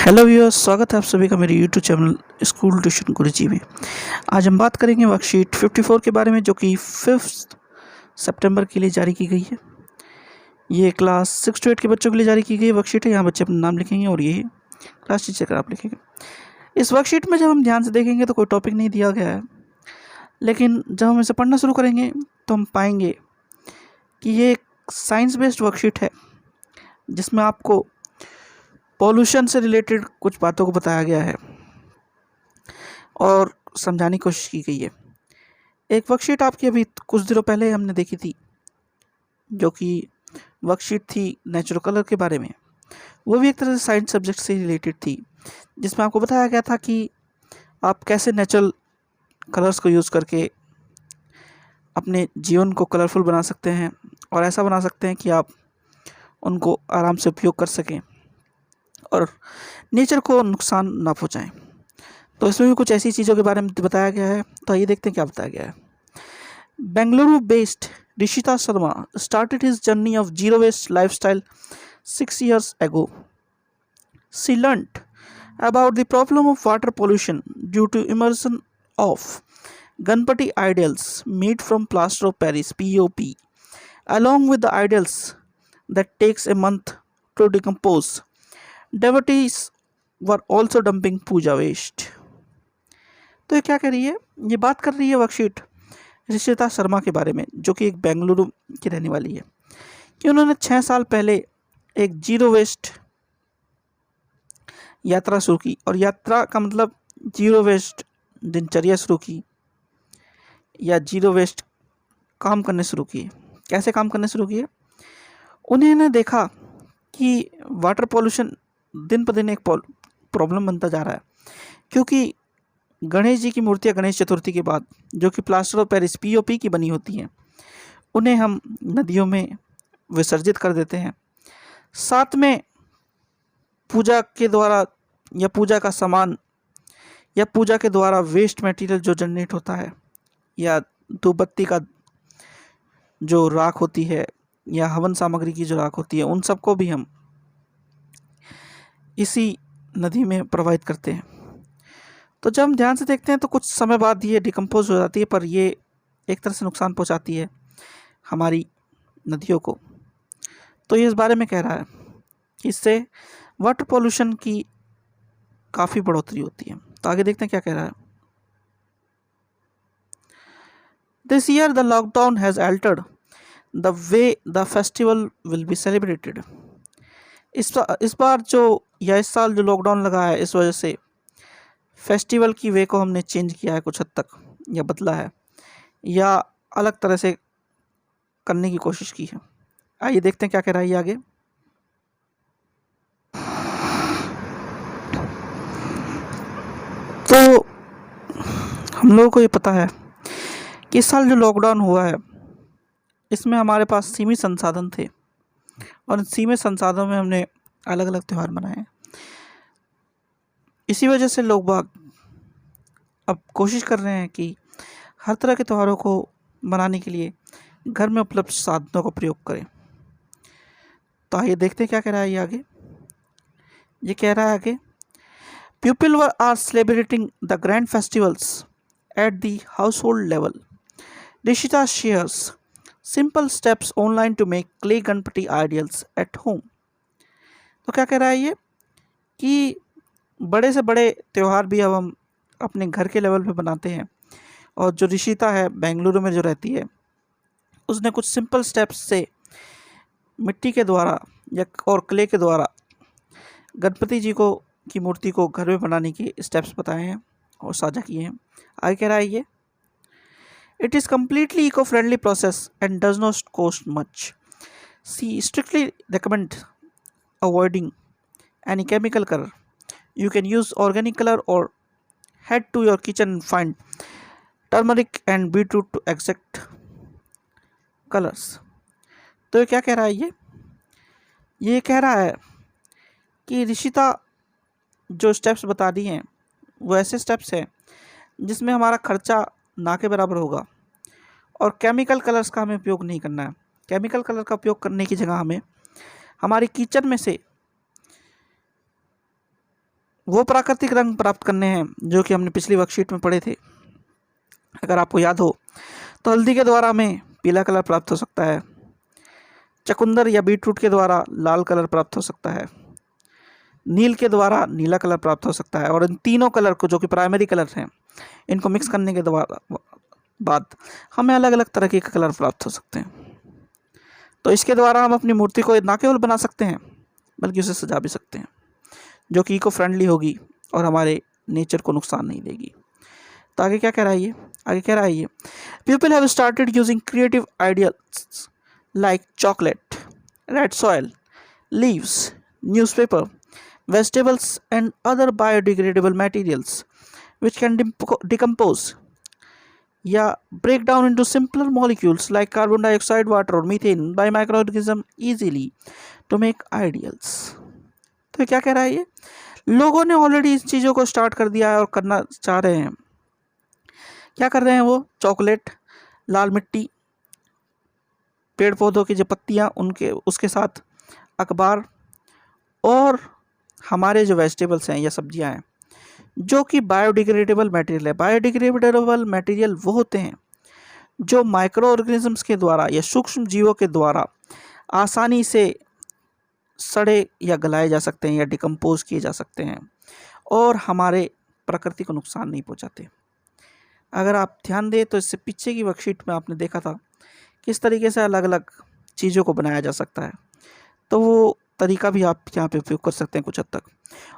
Hello viewers, स्वागत है आप सभी का मेरे यूट्यूब चैनल स्कूल ट्यूशन गुरुजी में। आज हम बात करेंगे वर्कशीट 54 के बारे में, जो कि 5 सितंबर के लिए जारी की गई है। ये क्लास 6 to 8 के बच्चों के लिए जारी की गई वर्कशीट है। यहाँ बच्चे अपना नाम लिखेंगे और ये क्लास टीचर का नाम लिखेंगे। इस वर्कशीट में जब हम ध्यान से देखेंगे तो कोई टॉपिक नहीं दिया गया है, लेकिन जब हम इसे पढ़ना शुरू करेंगे तो हम पाएंगे कि ये एक साइंस बेस्ड वर्कशीट है, जिसमें आपको पॉल्यूशन से रिलेटेड कुछ बातों को बताया गया है और समझाने की कोशिश की गई है। एक वर्कशीट आपकी अभी कुछ दिनों पहले हमने देखी थी, जो कि वर्कशीट थी नेचुरल कलर के बारे में। वो भी एक तरह से साइंस सब्जेक्ट से रिलेटेड थी, जिसमें आपको बताया गया था कि आप कैसे नेचुरल कलर्स को यूज़ करके अपने जीवन को कलरफुल बना सकते हैं और ऐसा बना सकते हैं कि आप उनको आराम से उपयोग कर सकें और नेचर को नुकसान ना पहुँचाएं। तो इसमें भी कुछ ऐसी चीज़ों के बारे में बताया गया है। तो आइए देखते हैं क्या बताया गया है। Bengaluru based Rishita Sharma started his journey of zero waste lifestyle 6 years ago. She learnt about the problem of water pollution due to immersion of Ganpati idols made from plaster of Paris (POP), along with the idols that takes a month to decompose. Devotees were also dumping puja waste. तो ये क्या कह रही है? ये बात कर रही है वर्कशीट ऋषिता शर्मा के बारे में, जो कि एक बेंगलुरु की रहने वाली है, कि उन्होंने 6 साल पहले एक जीरो वेस्ट यात्रा शुरू की। और यात्रा का मतलब जीरो वेस्ट दिनचर्या शुरू की या जीरो वेस्ट काम करने शुरू किए। कैसे काम करने शुरू किए? उन्होंने देखा कि वाटर पॉल्यूशन दिन पर दिन एक प्रॉब्लम बनता जा रहा है, क्योंकि गणेश जी की मूर्तियाँ गणेश चतुर्थी के बाद, जो कि प्लास्टर ऑफ पेरिस (POP) की बनी होती हैं, उन्हें हम नदियों में विसर्जित कर देते हैं। साथ में पूजा के द्वारा या पूजा का सामान या पूजा के द्वारा वेस्ट मटेरियल जो जनरेट होता है, या धूप बत्ती का जो राख होती है या हवन सामग्री की जो राख होती है, उन सबको भी हम इसी नदी में प्रवाहित करते हैं। तो जब हम ध्यान से देखते हैं तो कुछ समय बाद ये डिकम्पोज हो जाती है, पर ये एक तरह से नुकसान पहुंचाती है हमारी नदियों को। तो ये इस बारे में कह रहा है कि इससे वाटर पॉल्यूशन की काफ़ी बढ़ोतरी होती है। तो आगे देखते हैं क्या कह रहा है। This year the lockdown has Altered the way the festival will be celebrated. इस बार इस साल जो लॉकडाउन लगा है, इस वजह से फेस्टिवल की वे को हमने चेंज किया है कुछ हद तक, या बदला है, या अलग तरह से करने की कोशिश की है। आइए देखते हैं क्या कह रहा है ये आगे। तो हम लोगों को ये पता है कि इस साल जो लॉकडाउन हुआ है, इसमें हमारे पास सीमित संसाधन थे और सीमित संसाधनों में हमने अलग अलग त्यौहार मनाए। इसी वजह से लोग बाग अब कोशिश कर रहे हैं कि हर तरह के त्योहारों को मनाने के लिए घर में उपलब्ध साधनों का प्रयोग करें। तो आइए देखते हैं क्या कह रहा है ये आगे। ये कह रहा है आगे, people are celebrating the grand festivals at the household level. Rishita shares simple steps online to make clay Ganpati idols at home. तो क्या कह रहा है ये कि बड़े से बड़े त्यौहार भी अब हम अपने घर के लेवल पे बनाते हैं। और जो ऋषिता है, बेंगलुरु में जो रहती है, उसने कुछ सिंपल स्टेप्स से मिट्टी के द्वारा या और क्ले के द्वारा गणपति जी को की मूर्ति को घर में बनाने के स्टेप्स बताए हैं और साझा किए हैं। आगे कह रहा है ये, it is completely eco-friendly process and does not cost much. She strictly recommends avoiding any chemical color. You can use organic color or head to your kitchen and find turmeric and beetroot to exact colors. तो ये क्या कह रहा है ये कह रहा है कि ऋषिता जो स्टेप्स बता दी हैं वो ऐसे स्टेप्स हैं जिसमें हमारा खर्चा ना के बराबर होगा और केमिकल कलर्स का हमें उपयोग नहीं करना है। केमिकल कलर का उपयोग करने की जगह हमें हमारी किचन में से वो प्राकृतिक रंग प्राप्त करने हैं जो कि हमने पिछली वर्कशीट में पढ़े थे। अगर आपको याद हो तो हल्दी के द्वारा हमें पीला कलर प्राप्त हो सकता है, चुकंदर या बीटरूट के द्वारा लाल कलर प्राप्त हो सकता है, नील के द्वारा नीला कलर प्राप्त हो सकता है, और इन तीनों कलर को जो कि प्राइमरी कलर हैं इनको मिक्स करने के द्वारा बाद हमें अलग अलग तरह के कलर प्राप्त हो सकते हैं। तो इसके द्वारा हम अपनी मूर्ति को ना केवल बना सकते हैं बल्कि उसे सजा भी सकते हैं, जो कि इको फ्रेंडली होगी और हमारे नेचर को नुकसान नहीं देगी। तो आगे क्या कह रहा है ये? आगे कह रहा है ये, people have started using creative ideas like chocolate, red soil, leaves, newspaper, vegetables and other biodegradable materials which can decompose या break down into simpler molecules like carbon dioxide, water or methane by microorganism easily to make ideals। तो क्या कह रहा है ये? लोगों ने already इस चीज़ों को स्टार्ट कर दिया है और करना चाह रहे हैं। क्या कर रहे हैं वो? चॉकलेट, लाल मिट्टी, पेड़ पौधों की जो पत्तियाँ उनके उसके साथ अखबार, और हमारे जो वेजिटेबल्स हैं या सब्जियां हैं जो कि बायोडिग्रेडेबल मटेरियल है। बायोडिग्रेडेबल मटेरियल वो होते हैं जो माइक्रो ऑर्गेनिजम्स के द्वारा या सूक्ष्म जीवों के द्वारा आसानी से सड़े या गलाए जा सकते हैं या डिकम्पोज किए जा सकते हैं और हमारे प्रकृति को नुकसान नहीं पहुंचाते। अगर आप ध्यान दें तो इससे पीछे की वर्कशीट में आपने देखा था किस तरीके से अलग अलग चीज़ों को बनाया जा सकता है, तो वो तरीका भी आप यहाँ पे उपयोग कर सकते हैं कुछ हद तक।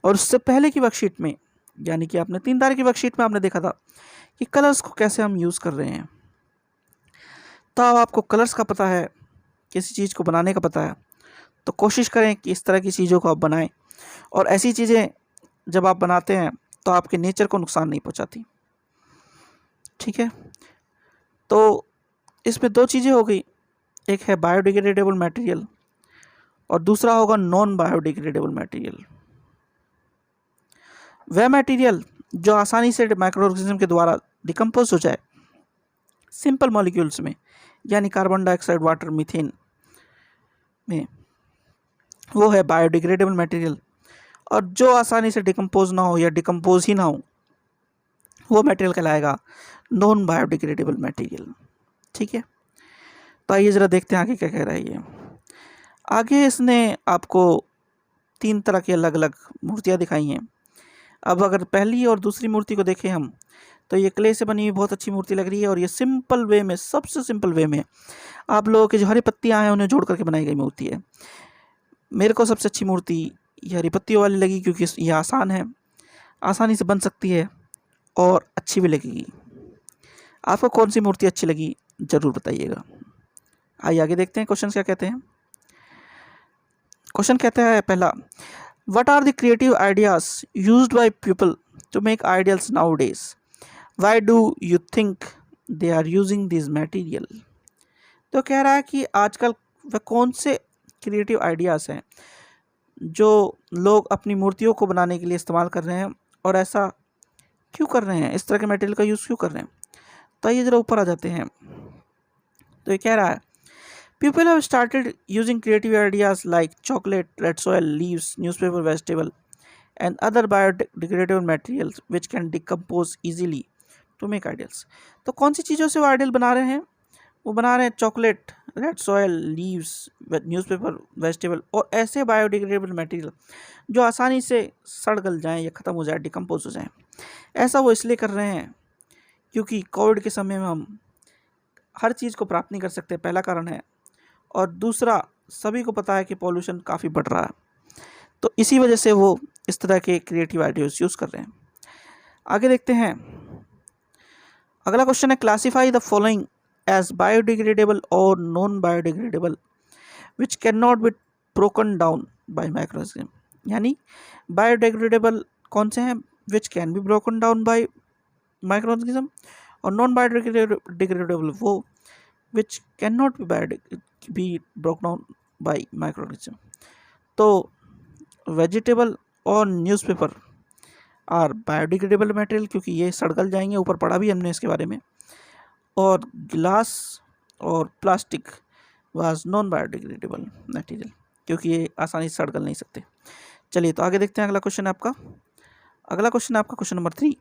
और उससे पहले की वर्कशीट में यानी कि आपने 3 तारीख की वर्कशीट में आपने देखा था कि कलर्स को कैसे हम यूज़ कर रहे हैं। तो अब आपको कलर्स का पता है, किसी चीज़ को बनाने का पता है, तो कोशिश करें कि इस तरह की चीज़ों को आप बनाएं, और ऐसी चीज़ें जब आप बनाते हैं तो आपके नेचर को नुकसान नहीं पहुँचाती। ठीक है, तो इसमें 2 चीज़ें हो गई, एक है बायोडिग्रेडेबल मटेरियल और दूसरा होगा नॉन बायोडिग्रेडेबल मटेरियल। वह मटेरियल जो आसानी से माइक्रो ऑर्गेनिज्म के द्वारा डिकम्पोज हो जाए सिंपल मॉलिक्यूल्स में, यानी कार्बन डाइऑक्साइड, वाटर, मीथेन में, वो है बायोडिग्रेडेबल मटेरियल। और जो आसानी से डिकम्पोज ना हो या डिकम्पोज ही ना हो वो मटेरियल कहलाएगा नॉन बायोडिग्रेडेबल मटेरियल। ठीक है, तो आइए ज़रा देखते हैं आगे क्या कह रहा है ये। आगे इसने आपको 3 तरह की अलग अलग मूर्तियाँ दिखाई हैं। अब अगर पहली और दूसरी मूर्ति को देखें हम, तो ये क्ले से बनी हुई बहुत अच्छी मूर्ति लग रही है और ये सिंपल वे में, सबसे सिंपल वे में आप लोगों की जो हरी पत्तियाँ हैं उन्हें जोड़ करके बनाई गई मूर्ति है। मेरे को सबसे अच्छी मूर्ति ये हरी पत्तियों वाली लगी क्योंकि ये आसान है, आसानी से बन सकती है और अच्छी भी लगेगी। आपको कौन सी मूर्ति अच्छी लगी ज़रूर बताइएगा। आइए आगे देखते हैं क्वेश्चन क्या कहते हैं। क्वेश्चन कहता है पहला, what are the creative ideas used by people to make ideals nowadays, why do you think they are using this material. तो कह रहा है कि आजकल वह कौन से क्रिएटिव आइडियाज़ हैं जो लोग अपनी मूर्तियों को बनाने के लिए इस्तेमाल कर रहे हैं और ऐसा क्यों कर रहे हैं, इस तरह के मटेरियल का यूज़ क्यों कर रहे हैं। तो ये ज़रा ऊपर आ जाते हैं। तो ये कह रहा है, people have started using creative ideas like chocolate, red soil, leaves, newspaper, vegetable and other biodegradable materials which can decompose easily to make ideals। तो कौन सी चीज़ों से वो आइडियल बना रहे हैं? वो बना रहे हैं chocolate, red soil, leaves, newspaper, vegetable और ऐसे बायोडिग्रेडेबल मटेरियल जो आसानी से सड़ गल जाएँ या ख़त्म हो जाए, डिकम्पोज हो जाएँ। ऐसा वो इसलिए कर रहे हैं क्योंकि कोविड के समय में हम हर चीज़ को प्राप्त नहीं कर सकते, पहला कारण है, और दूसरा सभी को पता है कि पॉल्यूशन काफ़ी बढ़ रहा है, तो इसी वजह से वो इस तरह के क्रिएटिव आइडियाज़ यूज़ कर रहे हैं। आगे देखते हैं, अगला क्वेश्चन है, classify the following as biodegradable और non biodegradable which can not be broken down by microorganism. यानी बायोडिग्रेडेबल कौन से हैं? Which can be broken down by microorganism, और नॉन बायोडिग्रेडेबल वो which can not be broke down by microorganism. तो vegetable और newspaper are biodegradable material क्योंकि ये सड़गल जाएंगे, ऊपर पढ़ा भी हमने इसके बारे में, और गिलास और plastic was non biodegradable material क्योंकि ये आसानी से सड़गल नहीं सकते। चलिए तो आगे देखते हैं, अगला क्वेश्चन है आपका, अगला क्वेश्चन है आपका question number 3।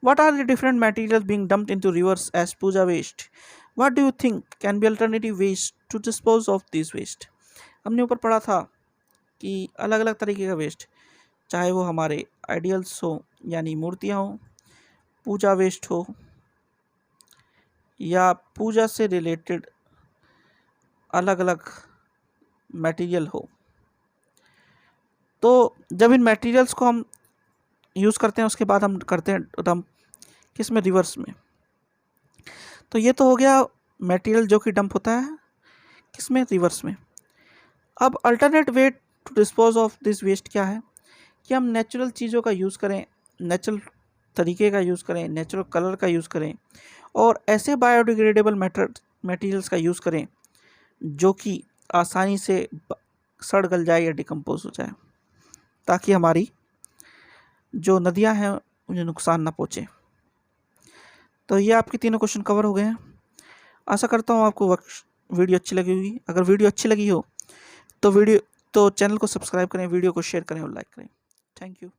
What are the different materials being dumped into rivers as puja waste? What do you think can be alternative ways to dispose of these waste? हमने ऊपर पढ़ा था कि अलग अलग तरीके का वेस्ट, चाहे वो हमारे आइडियल्स हो यानी मूर्तियाँ हो, पूजा वेस्ट हो, या पूजा से रिलेटेड अलग अलग मटेरियल हो, तो जब इन मटेरियल्स को हम यूज़ करते हैं उसके बाद हम करते हैं डंप किस में, रिवर्स में। तो ये तो हो गया मटेरियल जो कि डंप होता है किस में, रिवर्स में। अब alternate way to dispose of this waste क्या है कि हम नेचुरल चीज़ों का यूज़ करें, नेचुरल तरीके का यूज़ करें, नेचुरल कलर का यूज़ करें, और ऐसे बायोडिग्रेडेबल मटेरियल्स का यूज़ करें जो कि आसानी से सड़ गल जाए या डिकम्पोज हो जाए, ताकि हमारी जो नदियां हैं उन्हें नुकसान ना पहुँचे। तो ये आपके तीनों क्वेश्चन कवर हो गए हैं। आशा करता हूँ आपको वीडियो अच्छी लगी होगी। अगर वीडियो अच्छी लगी हो तो चैनल को सब्सक्राइब करें, वीडियो को शेयर करें और लाइक करें। Thank you.